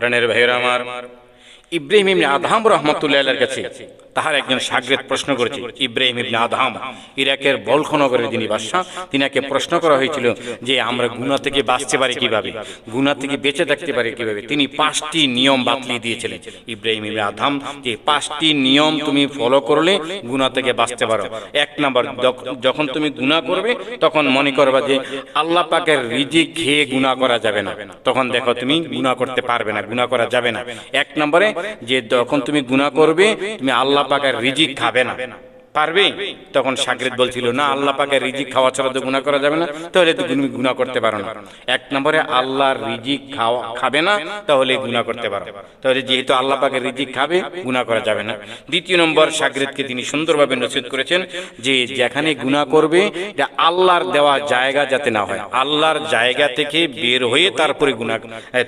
প্রাণের ভাইয়েরা আমার, ইব্রাহিম ইবনে আদহাম রাহমাতুল্লাহ আলাইহির কাছে তাহার একজন শাগরেদ প্রশ্ন করেছে। ইব্রাহিম ইবনে আদহাম ইরাকের বলখ নগরের যিনি বাদশা, তিনাকে প্রশ্ন করা হয়েছিল যে আমরা গুনাহ থেকে বাঁচতে পারি কিভাবে, গুনাহ থেকে বেঁচে থাকতে পারি কিভাবে। তিনি 5টি নিয়ম বাতলিয়ে দিয়েছিলেন ইব্রাহিম ইবনে আদহাম, যে 5টি নিয়ম তুমি ফলো করলে গুনাহ থেকে বাঁচতে পারো। 1 নাম্বার, যখন তুমি গুনাহ করবে তখন মনে করবা যে আল্লাহ পাকের রিজিক খেয়ে গুনাহ করা যাবে না, তখন দেখো তুমি গুনাহ করতে পারবে না, গুনাহ করা যাবে না। 1 নম্বরে, যে যখন তুমি গুনাহ করবে তুমি আল্লাহ পাকের রিজিক খাবে না, পারবে? তখন শাগরেদ বলছিল না, আল্লাহ পাকের রিজিক খাওয়া ছাড়া তো গুনাহ করা যাবে না, তাহলে তো তুমি গুনাহ করতে পারো না। 1 নম্বরে আল্লাহর রিজিক খাবে না, তাহলে গুনাহ করতে পারো। তাহলে যেহেতু আল্লাহ পাকের রিজিক খাবে, গুনাহ করা যাবে না। 2 নম্বর, শাগরেদকে তিনি সুন্দরভাবে নসিহত করেছেন যে যেখানে গুনাহ করবে যে আল্লাহর দেওয়া জায়গা যাতে না হয়, আল্লাহর জায়গা থেকে বের হয়ে তারপরে গুনাহ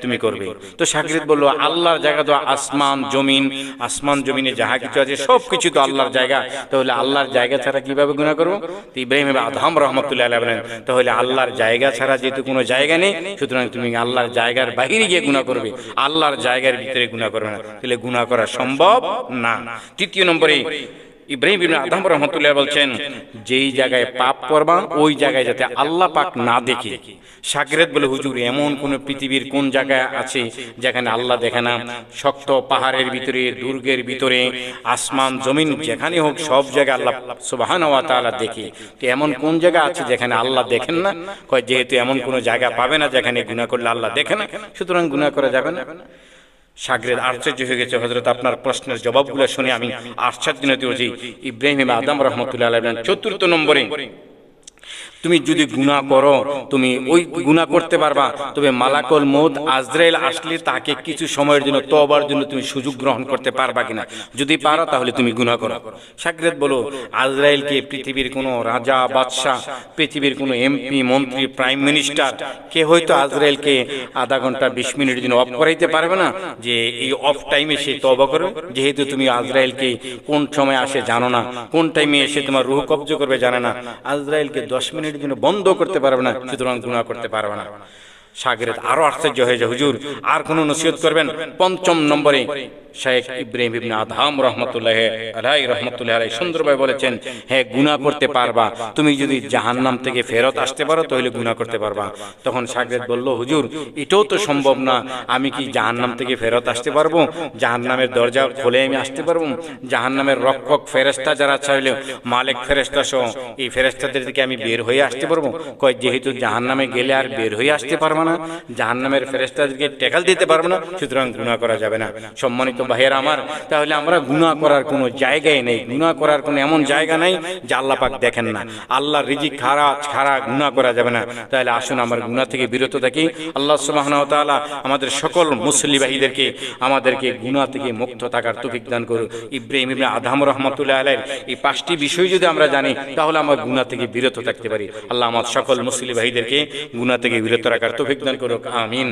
তুমি করবে। তো শাগরেদ বলল আল্লাহর জায়গা তো আসমান জমিন, আসমান জমিনে যাহা কিছু আছে সব কিছু তো আল্লাহর জায়গা, তাহলে আল্লাহর জায়গা ছাড়া কিভাবে গুনাহ করব? তো ইব্রাহিম ইবনে আদহাম রাহমাতুল্লাহ আলাইহি বলেন তাহলে আল্লাহর জায়গা ছাড়া যেহেতু কোনো জায়গা নেই, সুতরাং তুমি আল্লাহর জায়গার বাইরে গিয়ে গুনাহ করবে, আল্লাহর জায়গার ভিতরে গুনাহ করবে না, তাহলে গুনাহ করা সম্ভব না। 3 নম্বরে ইব্রাহিম ইবনে আদহাম রাহমাতুল্লাহ বলছেন যেই জায়গায় পাপ করবা ওই জায়গায় যাতে আল্লাহ পাক না দেখে। শাগরেদ বলে হুজুর এমন কোন পৃথিবীর কোন জায়গায় আছে যেখানে আল্লাহ দেখে না? শক্ত পাহাড়ের ভিতরে, দুর্গের ভিতরে, আসমান জমিন যেখানে হোক সব জায়গায় আল্লাহ সুবহানাহু ওয়া তাআলা দেখে। তো এমন কোন জায়গা আছে যেখানে আল্লাহ দেখেন না? কয় যেহেতু এমন কোন জায়গা পাবে না যেখানে গুনাহ করলে আল্লাহ দেখে না, সুতরাং গুনাহ করা যাবে না। শাগরেদ আশ্চর্য হয়ে গেছে। হযরত আপনার প্রশ্নের জবাবগুলো শুনে আমি আশ্চর্যান্বিত হয়েছি। ইব্রাহিম ইবনে আদহাম রাহমাতুল্লাহ আলাইহি বলেন 4 নম্বরে, তুমি যদি গুনাহ করো তুমি ওই গুনাহ করতে পারবা, তবে মালাকুল মউত আজরাইল আসলে তাকে কিছু সময়ের জন্য তওবার জন্য তুমি সুযোগ গ্রহণ করতে পারবা কিনা, যদি পারো তাহলে তুমি গুনাহ করো। শাগরেদ বলো আজরাইলকে পৃথিবীর কোনো রাজা বাদশা, পৃথিবীর কোনো এমপি মন্ত্রী প্রাইম মিনিস্টার কে হয়তো আজরাইলকে আধা ঘন্টা 20 মিনিটের জন্য অফ করাইতে পারবে না যে এই অফ টাইমে সে তওবা করবে। যেহেতু তুমি আজরাইলকে কোন সময় আসে জানো না, কোন টাইমে এসে তোমার রূহ কবজ করবে জানো না, আজরাইলকে 10 মিনিট জন্য বন্ধ করতে পারবে না, সুতরাং গুনাহ করতে পারবে না। শাগরেদ আরো আশ্চর্য হয়ে যায়, হুজুর আর কোন নসিহত করবেন? 5 নম্বরে শেখ ইব্রাহিম ইবনে আদহাম রাহমাতুল্লাহ আলাইহি সুন্দরভাবে বলেছেন হ্যাঁ গুনাহ করতে পারবা, তুমি যদি জাহান্নাম থেকে ফেরত আসতে পারো তাহলে গুনাহ করতে পারবা। তখন শাগরেদ বলল হুজুর এটাও তো সম্ভব না, আমি কি জাহান্নাম থেকে ফেরত আসতে পারবো? জাহান্নামের দরজা খুলে আমি আসতে পারবো? জাহান্নামের রক্ষক ফেরেশতা যারা চাইলে মালিক ফেরেশতা সহ এই ফেরেশতাদের থেকে আমি বের হয়ে আসতে পারবো? কয় যেহেতু জাহান্নামে গেলে আর বের হয়ে আসতে পারবো না, জাহান্নামের ফেরেশতাদেরকে টেকাল দিতে পারবো না, সুতরাং গুনাহ করা যাবে না। সম্মানিত ভাইয়েরা আমার, তাহলে আমরা গুনাহ করার কোনো জায়গায় নেই, গুনাহ করার কোনো এমন জায়গা নাই যে আল্লাহ পাক দেখেন না। আল্লাহর রিজিক ছাড়া গুনাহ করা যাবে না। তাহলে আসুন আমরা গুনাহ থেকে বিরত থাকি। আল্লাহ সুবহানাহু ওয়া তাআলা আমাদের সকল মুসলিম ভাইদেরকে আমাদেরকে গুনাহ থেকে মুক্ত থাকার তৌফিক দান করুন। ইব্রাহিম ইবনে আদহাম রাহমাতুল্লাহ আলাইহি এই 5টি বিষয় যদি আমরা জানি তাহলে আমরা গুনাহ থেকে বিরত থাকতে পারি। আল্লাহ আমাদের সকল মুসলিম ভাইদেরকে গুনাহ থেকে বিরত রাখার তৌফিক দান করুক। আমিন।